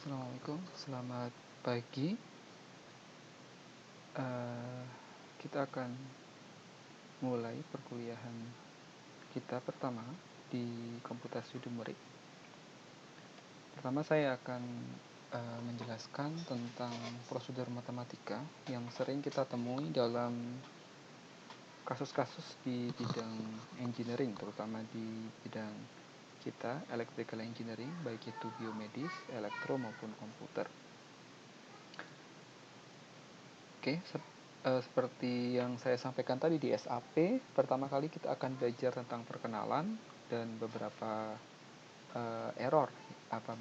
Assalamualaikum, selamat pagi. Kita akan mulai perkuliahan kita pertama di komputasi numerik. Pertama saya akan menjelaskan tentang prosedur matematika yang sering kita temui dalam kasus-kasus di bidang engineering, terutama di bidang kita, electrical engineering, baik itu biomedis, elektro maupun komputer. Oke, seperti yang saya sampaikan tadi di SAP, pertama kali kita akan belajar tentang perkenalan dan beberapa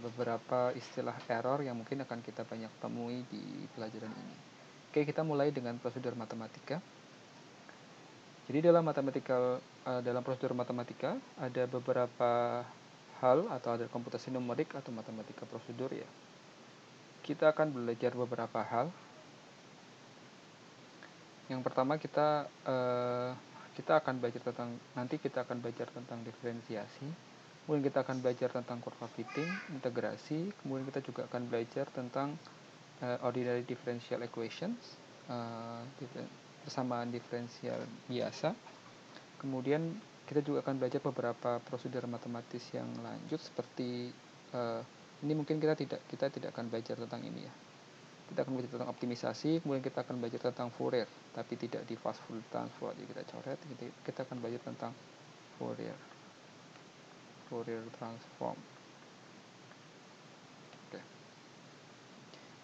beberapa istilah error yang mungkin akan kita banyak temui di pelajaran ini. Oke, kita mulai dengan prosedur matematika. Jadi dalam prosedur matematika ada beberapa hal atau ada komputasi numerik atau matematika prosedur ya. Kita akan belajar beberapa hal. Yang pertama kita akan belajar tentang diferensiasi, kemudian kita akan belajar tentang kurva fitting, integrasi, kemudian kita juga akan belajar tentang ordinary differential equations, persamaan diferensial biasa. Kemudian kita juga akan belajar beberapa prosedur matematis yang lanjut seperti ini mungkin kita tidak akan belajar tentang ini ya. Kita akan belajar tentang optimisasi, kemudian kita akan belajar tentang Fourier, tapi tidak di fast Fourier transform. Jadi kita coret, kita akan belajar tentang Fourier transform. Oke.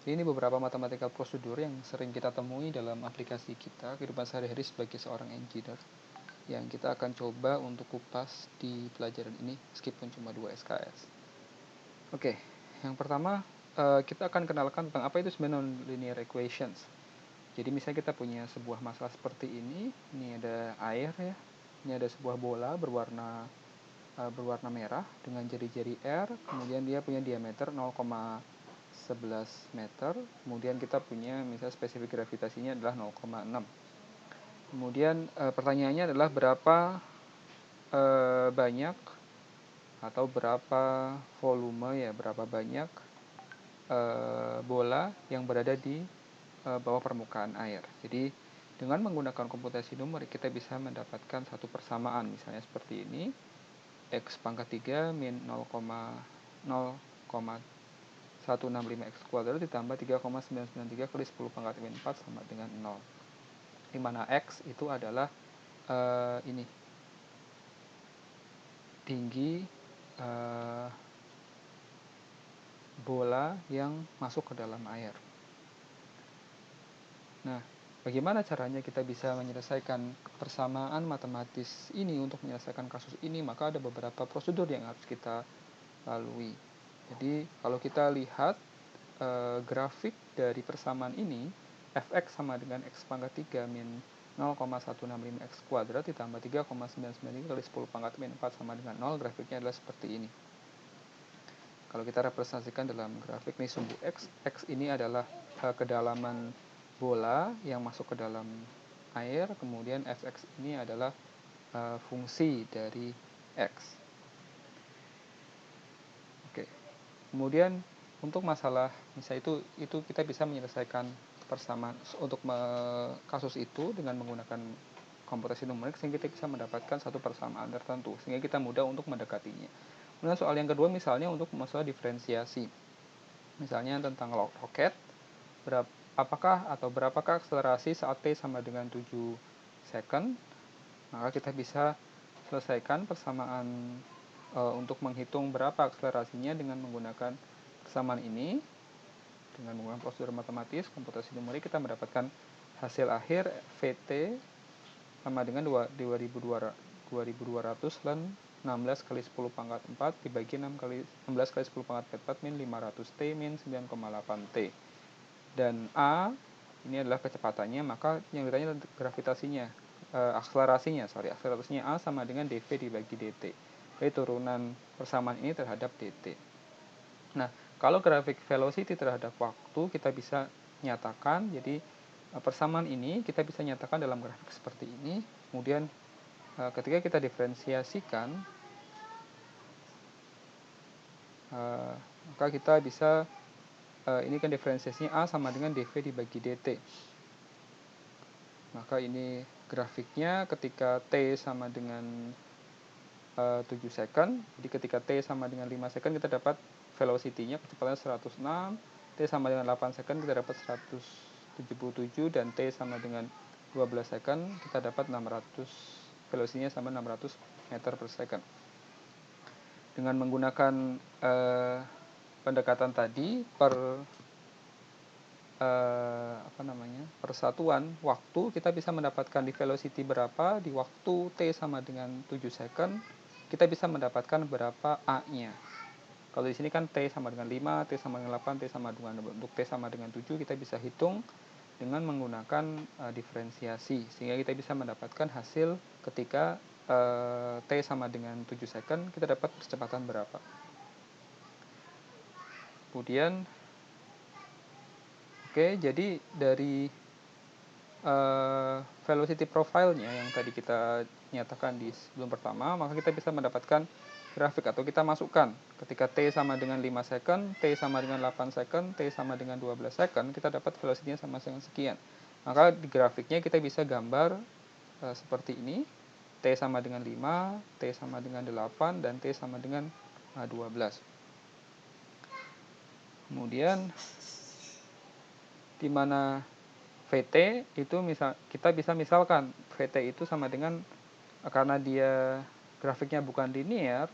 Jadi ini beberapa matematika prosedur yang sering kita temui dalam aplikasi kita kehidupan sehari-hari sebagai seorang engineer, yang kita akan coba untuk kupas di pelajaran ini meskipun cuma 2 SKS. Oke, yang pertama kita akan kenalkan tentang apa itu sebenarnya nonlinear equations. Jadi misalnya kita punya sebuah masalah seperti ini ada air ya, ini ada sebuah bola berwarna merah dengan jari-jari R, kemudian dia punya diameter 0,11 meter, kemudian kita punya misalnya spesifik gravitasinya adalah 0,6. Kemudian pertanyaannya adalah berapa banyak atau berapa volume ya, berapa banyak bola yang berada di bawah permukaan air. Jadi dengan menggunakan komputasi numerik kita bisa mendapatkan satu persamaan, misalnya seperti ini, x pangkat 3 min 0,165 x kuadrat ditambah 3,993 kali 10 pangkat min 4 sama dengan 0, di mana x itu adalah tinggi bola yang masuk ke dalam air. Nah, bagaimana caranya kita bisa menyelesaikan persamaan matematis ini untuk menyelesaikan kasus ini? Maka ada beberapa prosedur yang harus kita lalui. Jadi, kalau kita lihat grafik dari persamaan ini, fx sama dengan x pangkat 3 min 0,165 x kuadrat ditambah 3,993 kali 10 pangkat min 4 sama dengan 0, grafiknya adalah seperti ini. Kalau kita representasikan dalam grafik ini sumbu x ini adalah kedalaman bola yang masuk ke dalam air, kemudian fx ini adalah fungsi dari x. Oke. Kemudian untuk masalah misalnya itu kita bisa menyelesaikan persamaan untuk kasus itu dengan menggunakan komputasi numerik sehingga kita bisa mendapatkan satu persamaan tertentu sehingga kita mudah untuk mendekatinya. Kemudian soal yang kedua misalnya untuk masalah diferensiasi. Misalnya tentang roket, berapakah akselerasi saat t sama dengan 7 second, maka kita bisa selesaikan persamaan untuk menghitung berapa akselerasinya dengan menggunakan persamaan ini. Dengan menggunakan prosedur matematis, komputasi numerik, kita mendapatkan hasil akhir Vt sama dengan 2200 dan 16 kali 10 pangkat 4 dibagi 16 kali 10 pangkat 4 min 500 T min 9,8 T. Dan A ini adalah kecepatannya, maka yang ditanya adalah gravitasinya, akselerasinya A sama dengan dv dibagi dt. Jadi turunan persamaan ini terhadap dt. Nah, kalau grafik velocity terhadap waktu kita bisa nyatakan, jadi persamaan ini kita bisa nyatakan dalam grafik seperti ini. Kemudian ketika kita diferensiasikan, maka kita bisa ini kan diferensiasinya A sama dengan dV dibagi dt. Maka ini grafiknya ketika T sama dengan 7 second. Jadi ketika T sama dengan 5 second kita dapat velocity-nya kecepatannya 106, T sama dengan 8 second kita dapat 177, dan T sama dengan 12 second kita dapat 600, velocity-nya sama 600 meter per second. Dengan menggunakan pendekatan tadi persatuan waktu, kita bisa mendapatkan di velocity berapa, di waktu T sama dengan 7 second, kita bisa mendapatkan berapa A-nya. Kalau di sini kan T sama dengan 5, T sama dengan 8, T sama dengan, untuk T sama dengan 7 kita bisa hitung dengan menggunakan diferensiasi, sehingga kita bisa mendapatkan hasil ketika T sama dengan 7 second, kita dapat percepatan berapa. Kemudian jadi dari velocity profile-nya yang tadi kita nyatakan di sebelum pertama, maka kita bisa mendapatkan grafik atau kita masukkan ketika T sama dengan 5 second, T sama dengan 8 second, T sama dengan 12 second, kita dapat velocity-nya sama dengan sekian. Maka di grafiknya kita bisa gambar seperti ini, T sama dengan 5, T sama dengan 8, dan T sama dengan 12. Kemudian di mana VT itu kita bisa misalkan VT itu sama dengan, karena dia grafiknya bukan linear,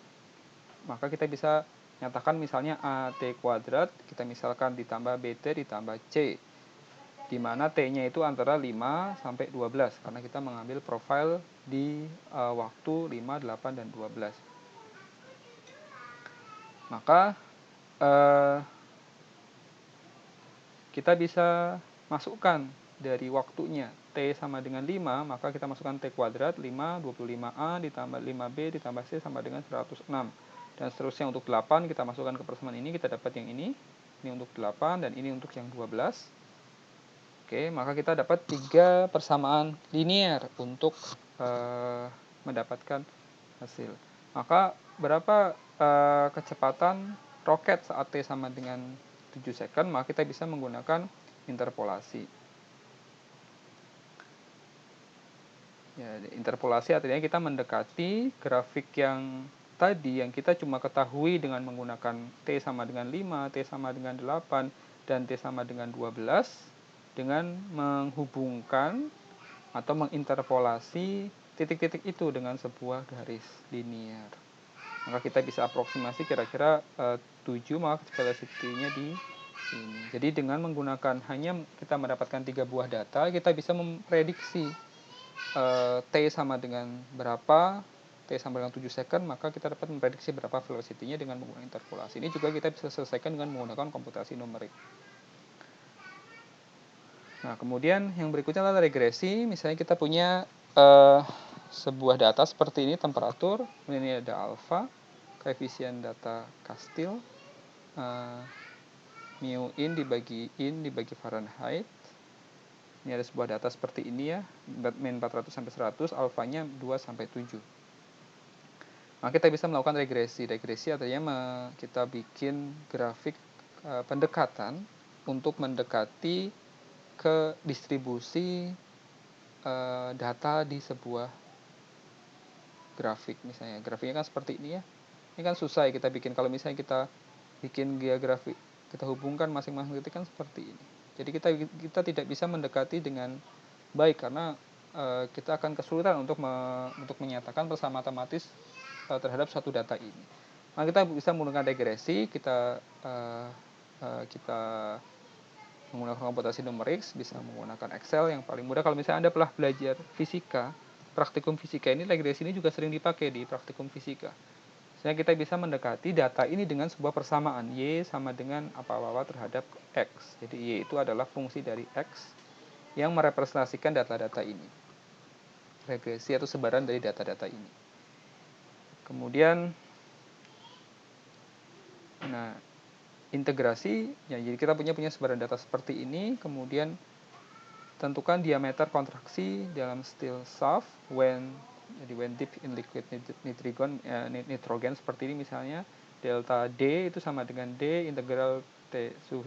maka kita bisa nyatakan misalnya AT kuadrat, kita misalkan ditambah BT ditambah C, di mana T-nya itu antara 5 sampai 12, karena kita mengambil profil di waktu 5, 8, dan 12. Maka kita bisa masukkan dari waktunya T sama dengan 5, maka kita masukkan T kuadrat 5, 25A ditambah 5B ditambah C sama dengan 106. Dan seterusnya untuk 8 kita masukkan ke persamaan ini, kita dapat yang ini untuk 8 dan ini untuk yang 12. Maka kita dapat 3 persamaan linear untuk mendapatkan hasil. Maka berapa kecepatan roket saat T sama dengan 7 second, maka kita bisa menggunakan interpolasi. Ya, interpolasi artinya kita mendekati grafik yang tadi yang kita cuma ketahui dengan menggunakan T sama dengan 5, T sama dengan 8, dan T sama dengan 12 dengan menghubungkan atau menginterpolasi titik-titik itu dengan sebuah garis linear. Maka kita bisa aproksimasi kira-kira 7, maka velocity-nya di sini. Jadi dengan menggunakan hanya kita mendapatkan 3 buah data, kita bisa memprediksi T sama dengan berapa, T sama dengan 7 second, maka kita dapat memprediksi berapa velocity-nya dengan menggunakan interpolasi. Ini juga kita bisa selesaikan dengan menggunakan komputasi numerik. Nah, kemudian yang berikutnya adalah regresi. Misalnya kita punya sebuah data seperti ini, temperatur, ini ada alfa, koefisien data Castile, mu in dibagi Fahrenheit. Ini ada sebuah data seperti ini ya, min 400 sampai 100, alfanya 2 sampai 7. Nah, kita bisa melakukan regresi. Regresi artinya kita bikin grafik pendekatan untuk mendekati ke distribusi data di sebuah grafik. Misalnya grafiknya kan seperti ini ya. Ini kan susah ya kita bikin. Kalau misalnya kita bikin grafik, kita hubungkan masing-masing titik kan seperti ini. Jadi kita tidak bisa mendekati dengan baik karena kita akan kesulitan untuk menyatakan persamaan matematis terhadap suatu data ini. Nah, kita bisa menggunakan regresi, kita menggunakan komputasi numerik, bisa menggunakan Excel yang paling mudah. Kalau misalnya Anda telah belajar fisika, praktikum fisika ini, regresi ini juga sering dipakai di praktikum fisika. Sehingga kita bisa mendekati data ini dengan sebuah persamaan Y sama dengan apa-apa terhadap X. Jadi Y itu adalah fungsi dari X yang merepresentasikan data-data ini. Regresi atau sebaran dari data-data ini. Kemudian, integrasi, ya, jadi kita punya sebaran data seperti ini, kemudian tentukan diameter kontraksi dalam still soft when deep in liquid nitrogen seperti ini misalnya, delta D itu sama dengan D integral T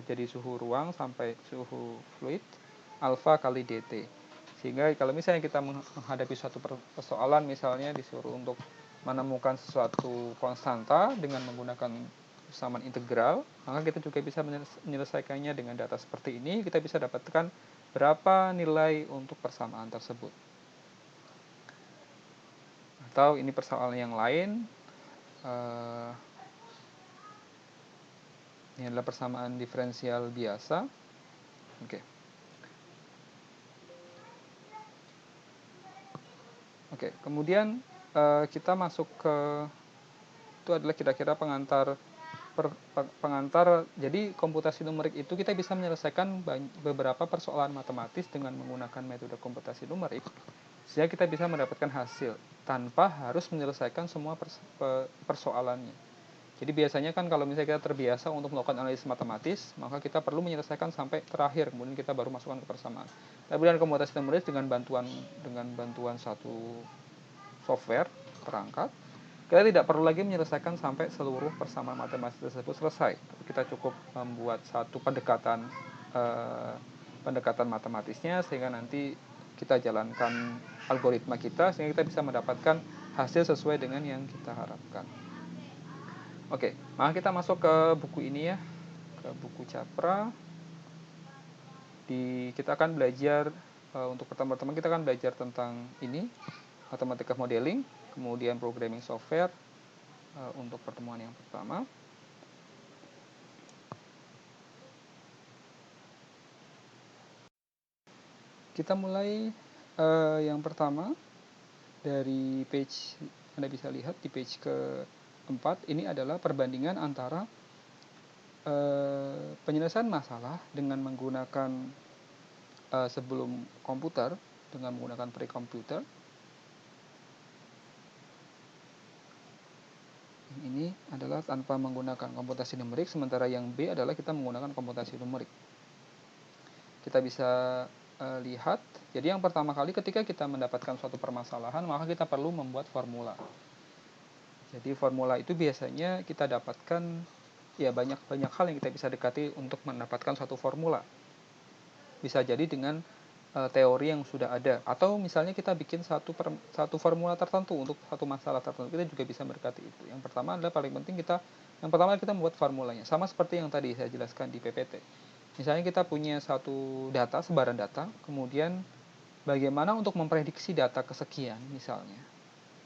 jadi suhu ruang sampai suhu fluid alfa kali dt. Sehingga kalau misalnya kita menghadapi suatu persoalan, misalnya disuruh untuk menemukan suatu konstanta dengan menggunakan persamaan integral, maka kita juga bisa menyelesaikannya dengan data seperti ini. Kita bisa dapatkan berapa nilai untuk persamaan tersebut. Atau ini persoalan yang lain, ini adalah persamaan diferensial biasa. Oke, kemudian kita masuk ke, itu adalah kira-kira pengantar. Jadi komputasi numerik itu kita bisa menyelesaikan beberapa persoalan matematis dengan menggunakan metode komputasi numerik, sehingga kita bisa mendapatkan hasil tanpa harus menyelesaikan semua persoalannya. Jadi biasanya kan kalau misalnya kita terbiasa untuk melakukan analisis matematis, maka kita perlu menyelesaikan sampai terakhir, kemudian kita baru masukkan ke persamaan. Tapi dengan komputasi numerik dengan bantuan satu software perangkat, kita tidak perlu lagi menyelesaikan sampai seluruh persamaan matematis tersebut selesai. Kita cukup membuat satu pendekatan matematisnya, sehingga nanti kita jalankan algoritma kita, sehingga kita bisa mendapatkan hasil sesuai dengan yang kita harapkan. Oke, maka kita masuk ke buku ini ya, ke buku Capra. Kita akan belajar, untuk pertama-tama kita akan belajar tentang ini, matematika modeling, kemudian programming software untuk pertemuan yang pertama. Kita mulai yang pertama dari page, Anda bisa lihat di page ke-4, ini adalah perbandingan antara penyelesaian masalah dengan menggunakan sebelum komputer dengan menggunakan pre-komputer. Ini adalah tanpa menggunakan komputasi numerik, sementara yang B adalah kita menggunakan komputasi numerik. Kita bisa lihat, jadi yang pertama kali ketika kita mendapatkan suatu permasalahan, maka kita perlu membuat formula. Jadi formula itu biasanya kita dapatkan, ya banyak hal yang kita bisa dekati untuk mendapatkan suatu formula. Bisa jadi dengan teori yang sudah ada, atau misalnya kita bikin satu formula tertentu untuk satu masalah tertentu, kita juga bisa mendekati itu. Yang pertama adalah paling penting kita membuat formulanya, sama seperti yang tadi saya jelaskan di PPT. Misalnya kita punya satu data, sebaran data, kemudian bagaimana untuk memprediksi data kesekian misalnya.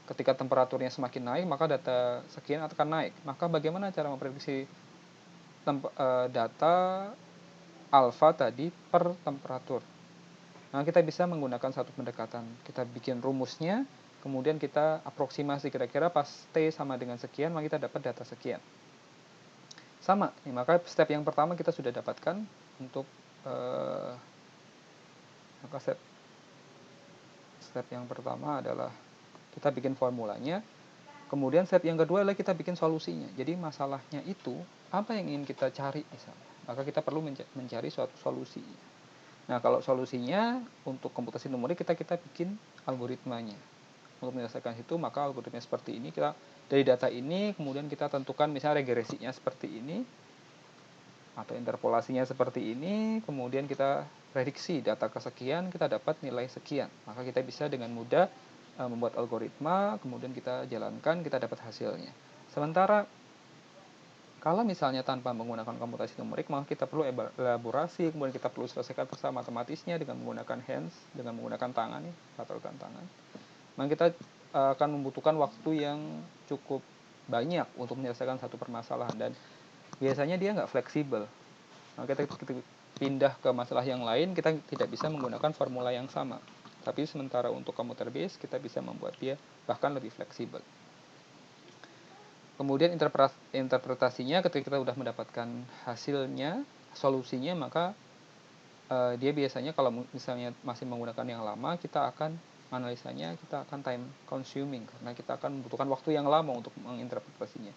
Ketika temperaturnya semakin naik, maka data sekian akan naik. Maka bagaimana cara memprediksi data alfa tadi per temperatur? Nah, kita bisa menggunakan satu pendekatan. Kita bikin rumusnya, kemudian kita aproksimasi kira-kira pas T sama dengan sekian, maka kita dapat data sekian. Sama, ya, maka step yang pertama kita sudah dapatkan untuk maka step yang pertama adalah kita bikin formulanya. Kemudian step yang kedua adalah kita bikin solusinya. Jadi masalahnya itu apa yang ingin kita cari misalnya. Maka kita perlu mencari suatu solusinya. Nah, kalau solusinya untuk komputasi numerik kita bikin algoritmanya. Untuk menyelesaikan itu, maka algoritma seperti ini, kita dari data ini kemudian kita tentukan misalnya regresinya seperti ini atau interpolasinya seperti ini, kemudian kita prediksi data kesekian, kita dapat nilai sekian. Maka kita bisa dengan mudah membuat algoritma, kemudian kita jalankan, kita dapat hasilnya. Sementara kalau misalnya tanpa menggunakan komputasi numerik, maka kita perlu elaborasi, kemudian kita perlu selesaikan persamaan matematisnya dengan menggunakan hands, dengan menggunakan tangan, patrolkan tangan. Maka kita akan membutuhkan waktu yang cukup banyak untuk menyelesaikan satu permasalahan, dan biasanya dia nggak fleksibel. Maka kita pindah ke masalah yang lain, kita tidak bisa menggunakan formula yang sama. Tapi sementara untuk computer base, kita bisa membuat dia bahkan lebih fleksibel. Kemudian interpretasinya, ketika kita sudah mendapatkan hasilnya, solusinya, maka dia biasanya kalau misalnya masih menggunakan yang lama, kita akan analisanya, kita akan time consuming, karena kita akan membutuhkan waktu yang lama untuk menginterpretasinya.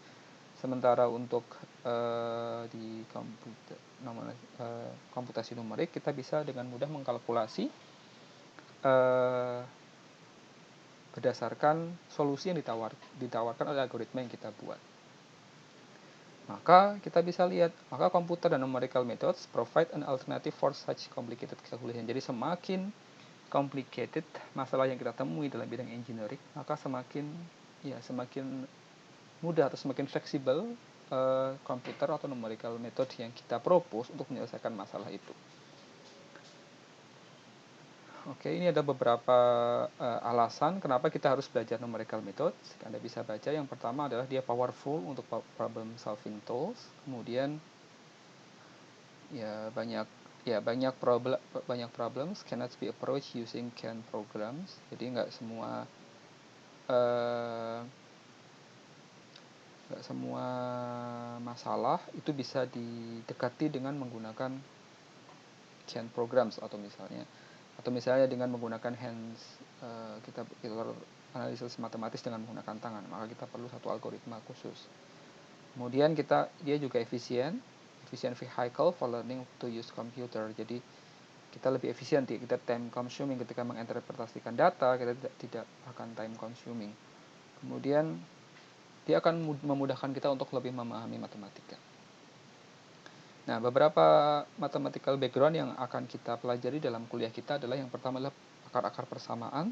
Sementara untuk di komputasi numerik, kita bisa dengan mudah mengkalkulasi berdasarkan solusi yang ditawarkan oleh algoritma yang kita buat. Maka kita bisa lihat, maka computer dan numerical methods provide an alternative for such complicated calculation. Jadi semakin complicated masalah yang kita temui dalam bidang engineering, maka semakin mudah atau semakin fleksibel komputer atau numerical method yang kita propose untuk menyelesaikan masalah itu. Oke, ini ada beberapa alasan kenapa kita harus belajar numerical methods. Anda bisa baca, yang pertama adalah dia powerful untuk problem solving tools. Kemudian banyak problems cannot be approached using canned programs. Jadi nggak semua masalah itu bisa didekati dengan menggunakan canned programs atau misalnya dengan menggunakan kita analisis matematis dengan menggunakan tangan, maka kita perlu satu algoritma khusus. Kemudian dia juga efisien vehicle for learning to use computer. Jadi kita lebih efisien, kita time consuming ketika menginterpretasikan data, kita tidak akan time consuming. Kemudian dia akan memudahkan kita untuk lebih memahami matematika. Nah, beberapa mathematical background yang akan kita pelajari dalam kuliah kita adalah, yang pertama adalah akar-akar persamaan.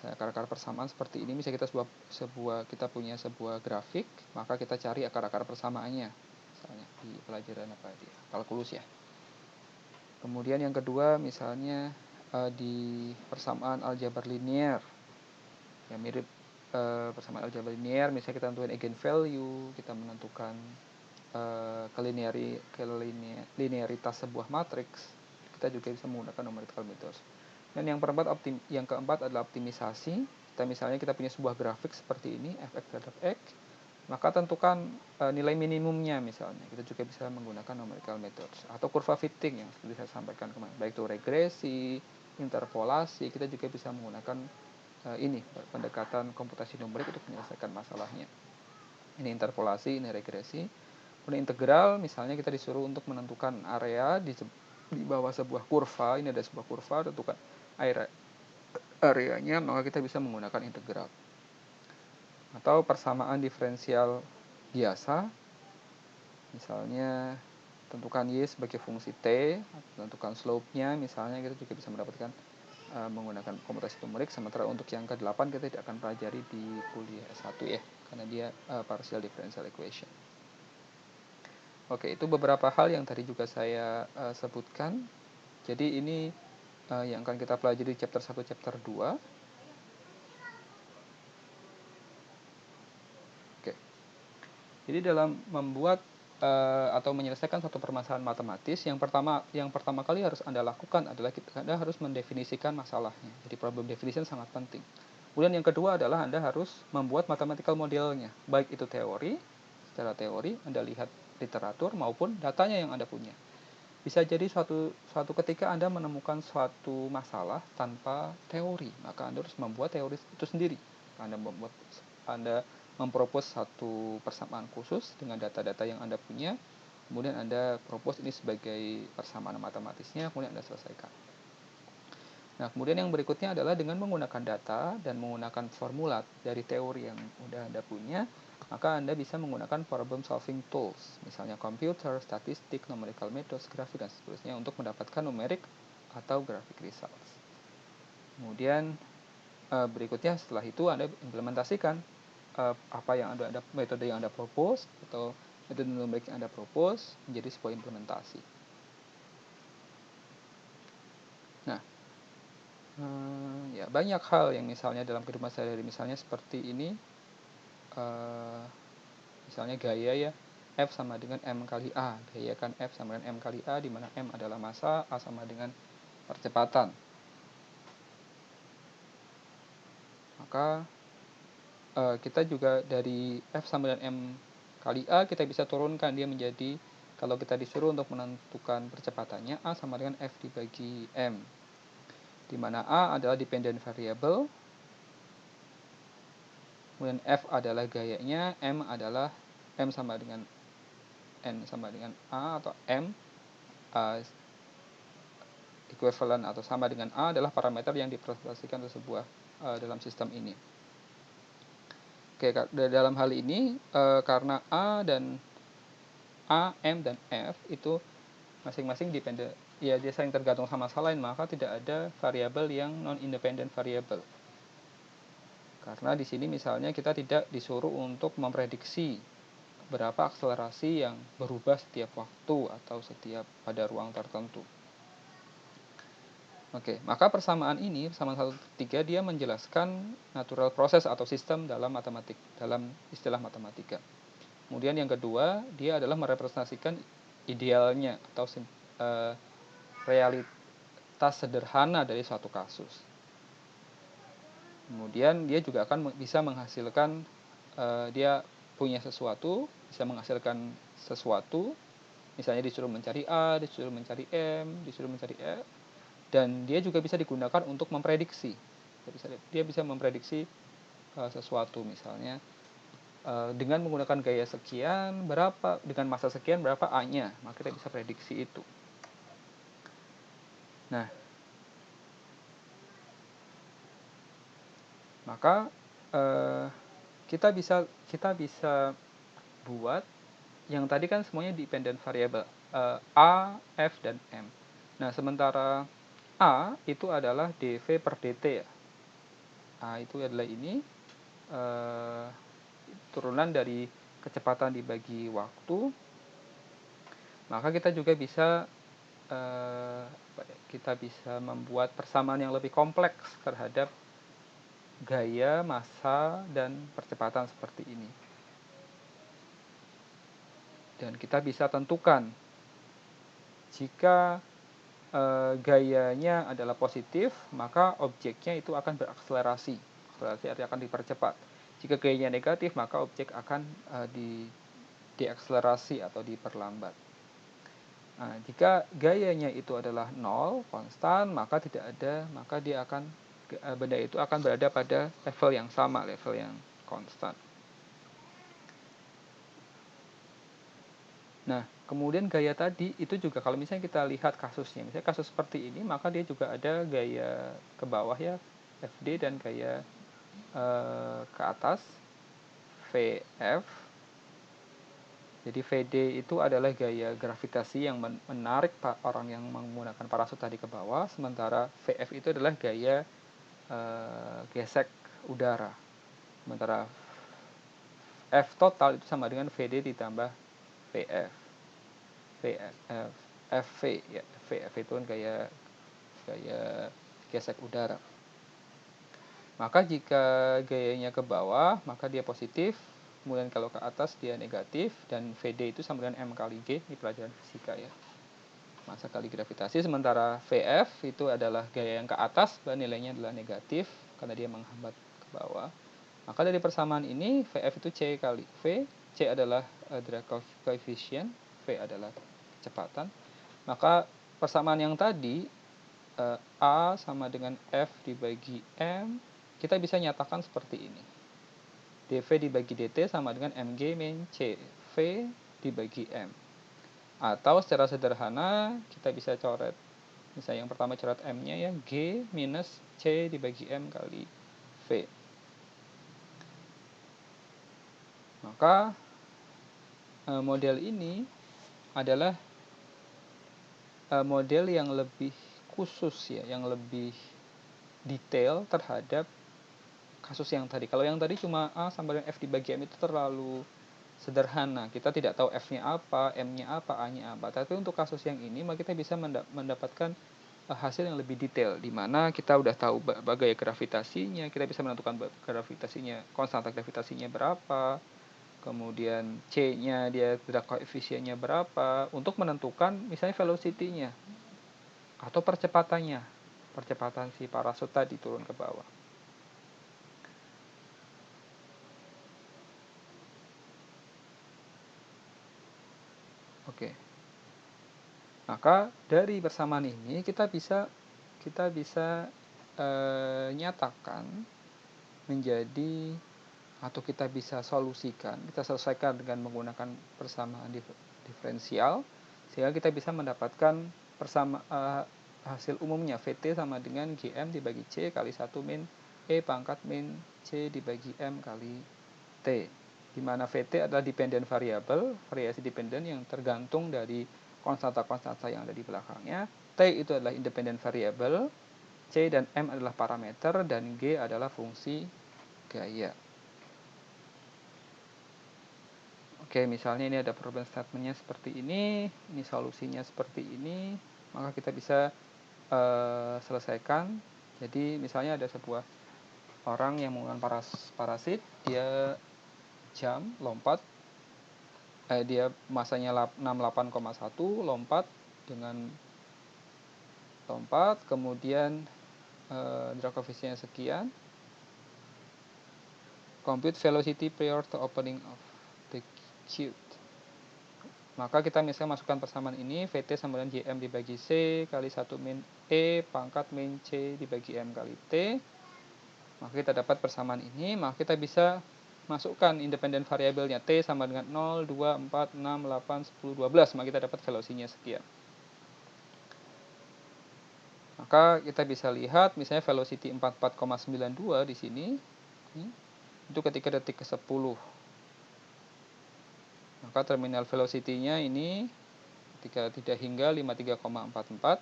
Akar-akar persamaan seperti ini, misalnya kita punya sebuah grafik, maka kita cari akar-akar persamaannya. Misalnya di pelajaran di kalkulus ya. Kemudian yang kedua misalnya di persamaan aljabar linear. Yang mirip persamaan aljabar linear, misalnya kita tentuin eigenvalue, kita menentukan linearitas sebuah matriks, kita juga bisa menggunakan numerical methods. Dan yang keempat adalah optimisasi. Kita punya sebuah grafik seperti ini, fx terhadap x, maka tentukan nilai minimumnya misalnya. Kita juga bisa menggunakan numerical methods. Atau kurva fitting yang seperti saya sampaikan kemarin, baik itu regresi, interpolasi, kita juga bisa menggunakan pendekatan komputasi numerik untuk menyelesaikan masalahnya. Ini interpolasi, ini regresi. Kemudian integral, misalnya kita disuruh untuk menentukan area di bawah sebuah kurva. Ini ada sebuah kurva, tentukan areanya, maka kita bisa menggunakan integral. Atau persamaan diferensial biasa, misalnya tentukan y sebagai fungsi t, tentukan slope-nya, misalnya kita juga bisa mendapatkan menggunakan komputasi numerik. Sementara untuk yang ke-8 kita tidak akan pelajari di kuliah S1 ya, karena dia partial differential equation. Oke, itu beberapa hal yang tadi juga saya sebutkan. Jadi ini yang akan kita pelajari di chapter 1, chapter 2. Oke. Jadi dalam membuat atau menyelesaikan suatu permasalahan matematis, yang pertama kali harus Anda lakukan adalah Anda harus mendefinisikan masalahnya. Jadi problem definition sangat penting. Kemudian yang kedua adalah Anda harus membuat mathematical modelnya, baik itu secara teori, Anda lihat literatur maupun datanya yang Anda punya. Bisa jadi suatu ketika Anda menemukan suatu masalah tanpa teori, maka Anda harus membuat teori itu sendiri. Anda mempropos satu persamaan khusus dengan data-data yang Anda punya, kemudian Anda propose ini sebagai persamaan matematisnya, kemudian Anda selesaikan. Nah, kemudian yang berikutnya adalah dengan menggunakan data dan menggunakan formula dari teori yang sudah Anda punya, maka Anda bisa menggunakan problem solving tools, misalnya komputer, statistik, numerical methods, grafik, dan seterusnya untuk mendapatkan numerik atau graphic results. Kemudian berikutnya setelah itu Anda implementasikan metode yang Anda propose atau metode numerik yang Anda propose menjadi sebuah implementasi. Nah, banyak hal yang misalnya dalam kehidupan sehari-hari, misalnya seperti ini. Misalnya gaya ya, F sama dengan M kali A. Gaya kan F sama dengan M kali A, di mana M adalah massa, A sama dengan percepatan. Maka kita juga dari F sama dengan M kali A, kita bisa turunkan dia menjadi, kalau kita disuruh untuk menentukan percepatannya, A sama dengan F dibagi M. Di mana A adalah dependent variable, kemudian F adalah gayanya, M adalah M sama dengan N sama dengan A atau M equivalent atau sama dengan A adalah parameter yang dipresentasikan dalam sistem ini. Oke, dalam hal ini karena A dan A, M, dan F itu masing-masing dependen, ya dia saling tergantung sama lain, maka tidak ada variabel yang non-independent variable. Karena di sini misalnya kita tidak disuruh untuk memprediksi berapa akselerasi yang berubah setiap waktu atau setiap pada ruang tertentu. Oke, maka persamaan ini, persamaan 1/3, dia menjelaskan natural process atau sistem dalam matematik, dalam istilah matematika. Kemudian yang kedua, dia adalah merepresentasikan idealnya atau realitas sederhana dari suatu kasus. Kemudian dia juga akan bisa menghasilkan, dia punya sesuatu, bisa menghasilkan sesuatu, misalnya disuruh mencari A, disuruh mencari M, disuruh mencari F, dan dia juga bisa digunakan untuk memprediksi. Dia bisa memprediksi sesuatu, misalnya dengan menggunakan gaya sekian berapa, dengan masa sekian berapa A-nya, maka kita bisa prediksi itu. Nah, maka kita bisa buat yang tadi kan semuanya dependent variable, A, F, dan M. Nah, sementara A itu adalah dV per dt ya. A itu adalah ini turunan dari kecepatan dibagi waktu. Maka kita juga bisa membuat persamaan yang lebih kompleks terhadap gaya, massa, dan percepatan seperti ini. Dan kita bisa tentukan jika gayanya adalah positif, maka objeknya itu akan berakselerasi. Akselerasi artinya akan dipercepat. Jika gayanya negatif, maka objek akan diakselerasi atau diperlambat. Nah, jika gayanya itu adalah 0, konstan, maka benda itu akan berada pada level yang sama, level yang konstan. Nah, kemudian gaya tadi itu juga kalau misalnya kita lihat kasusnya, misalnya kasus seperti ini, maka dia juga ada gaya ke bawah ya, FD, dan gaya ke atas, VF. Jadi VD itu adalah gaya gravitasi yang menarik orang yang menggunakan parasut tadi ke bawah, sementara VF itu adalah gaya gesek udara. Sementara F total itu sama dengan VD ditambah VF. FV ya, VF itu kan gaya gesek udara. Maka jika gayanya ke bawah, maka dia positif, kemudian kalau ke atas dia negatif, dan VD itu sama dengan M kali G, ini pelajaran fisika ya, massa kali gravitasi. Sementara VF itu adalah gaya yang ke atas, dan nilainya adalah negatif karena dia menghambat ke bawah. Maka dari persamaan ini, VF itu C kali V, C adalah drag coefficient, V adalah kecepatan. Maka persamaan yang tadi, A sama dengan F dibagi M, kita bisa nyatakan seperti ini. dV dibagi dt sama dengan mg min c, V dibagi M. Atau secara sederhana kita bisa coret, misalnya yang pertama coret M-nya ya, G minus C dibagi M kali V. Maka model ini adalah model yang lebih khusus ya, yang lebih detail terhadap kasus yang tadi. Kalau yang tadi cuma A sama dengan F dibagi M itu terlalu sederhana. Kita tidak tahu F-nya apa, M-nya apa, A-nya apa. Tapi untuk kasus yang ini, maka kita bisa mendapatkan hasil yang lebih detail, di mana kita udah tahu gaya gravitasinya, kita bisa menentukan gravitasinya, konstanta gravitasinya berapa, kemudian C-nya dia drag koefisiennya berapa, untuk menentukan misalnya velocity-nya atau percepatan si parasut tadi turun ke bawah. Oke. Maka dari persamaan ini kita bisa nyatakan menjadi, atau kita bisa selesaikan dengan menggunakan persamaan diferensial, sehingga kita bisa mendapatkan hasil umumnya VT sama dengan GM dibagi C kali 1 min E pangkat min C dibagi M kali T. di mana VT adalah dependent variable, variasi dependent yang tergantung dari konstanta-konstanta yang ada di belakangnya. T itu adalah independent variable, C dan M adalah parameter, dan G adalah fungsi gaya. Oke, misalnya ini ada problem statementnya seperti ini solusinya seperti ini, maka kita bisa selesaikan. Jadi misalnya ada sebuah orang yang menggunakan parasit, dia lompat, dia masanya 68,1, lompat, kemudian drag coefficient sekian, compute velocity prior to opening of the chute. Maka kita misalnya masukkan persamaan ini, VT sama dengan JM dibagi C kali 1 min E pangkat min C dibagi M kali T. Maka kita dapat persamaan ini, maka kita bisa masukkan independent variabelnya T sama dengan 0, 2, 4, 6, 8, 10, 12. Maka kita dapat velocinya sekian. Maka kita bisa lihat misalnya velocity 44,92 di sini. Itu ketika detik ke-10. Maka terminal velocity-nya ini ketika tidak hingga 53,44.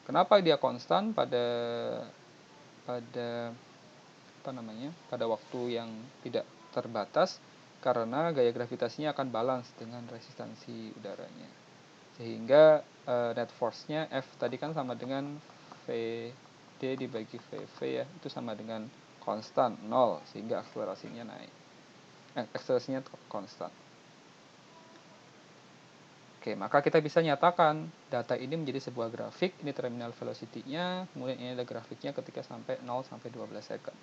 Kenapa dia konstan pada waktu yang tidak terbatas? Karena gaya gravitasinya akan balance dengan resistansi udaranya. Sehingga net force-nya F tadi kan sama dengan VD dibagi VV ya, itu sama dengan konstan 0, sehingga akselerasinya naik. Akselerasinya konstan. Oke, maka kita bisa nyatakan data ini menjadi sebuah grafik. Ini terminal velocity-nya, kemudian ini ada grafiknya ketika sampai 0 sampai 12 second.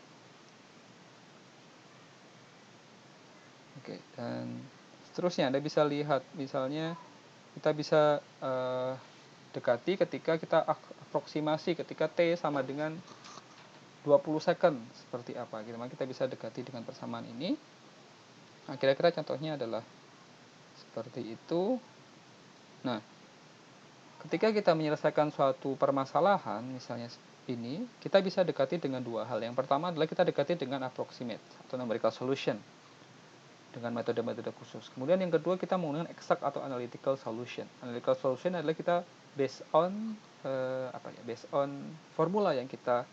Oke, dan seterusnya Anda bisa lihat, misalnya kita bisa dekati ketika kita aproksimasi ketika T sama dengan 20 second seperti apa. Maka kita bisa dekati dengan persamaan ini. Nah, kira-kira contohnya adalah seperti itu. Nah, ketika kita menyelesaikan suatu permasalahan, misalnya ini, kita bisa dekati dengan dua hal. Yang pertama adalah kita dekati dengan approximate atau numerical solution dengan metode-metode khusus. Kemudian yang kedua kita menggunakan exact atau analytical solution. Analytical solution adalah kita based on formula yang kita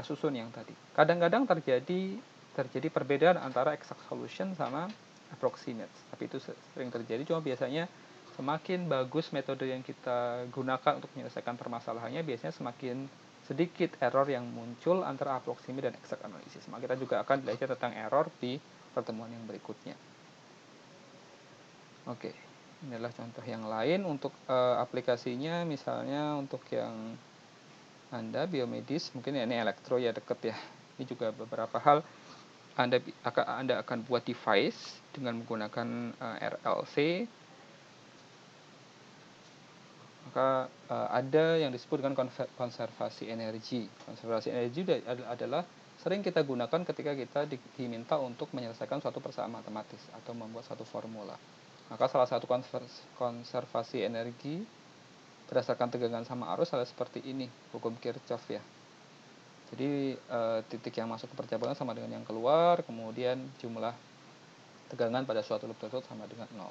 susun yang tadi. Kadang-kadang terjadi perbedaan antara exact solution sama approximate. Tapi itu sering terjadi, cuma biasanya semakin bagus metode yang kita gunakan untuk menyelesaikan permasalahannya, biasanya semakin sedikit error yang muncul antara approximate dan exact analysis. Maka kita juga akan belajar tentang error di pertemuan yang berikutnya. Oke, ini adalah contoh yang lain untuk aplikasinya, misalnya untuk yang Anda biomedis, mungkin ini elektro ya deket ya. Ini juga beberapa hal Anda akan buat device dengan menggunakan RLC. Maka ada yang disebut dengan konservasi energi. Konservasi energi adalah sering kita gunakan ketika kita diminta untuk menyelesaikan suatu persamaan matematis atau membuat suatu formula. Maka salah satu konservasi energi berdasarkan tegangan sama arus adalah seperti ini, hukum Kirchhoff ya. Jadi titik yang masuk ke percabulan sama dengan yang keluar, kemudian jumlah tegangan pada suatu loop tersebut sama dengan 0.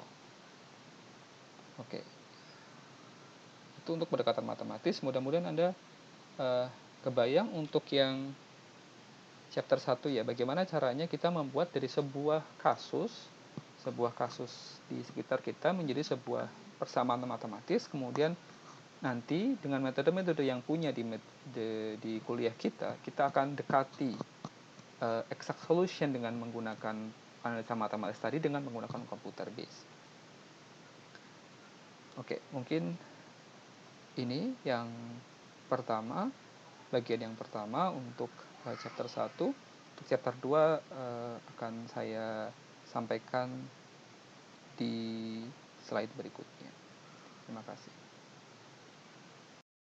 Oke. Itu untuk pendekatan matematis. Mudah-mudahan Anda kebayang untuk yang chapter 1 ya, bagaimana caranya kita membuat dari sebuah kasus di sekitar kita menjadi sebuah persamaan matematis, kemudian nanti dengan metode-metode yang punya di kuliah kita akan dekati exact solution dengan menggunakan analisa matematis tadi dengan menggunakan computer base. Oke, mungkin ini yang pertama, bagian yang pertama untuk chapter 1. Untuk chapter 2 akan saya sampaikan di slide berikutnya. Terima kasih.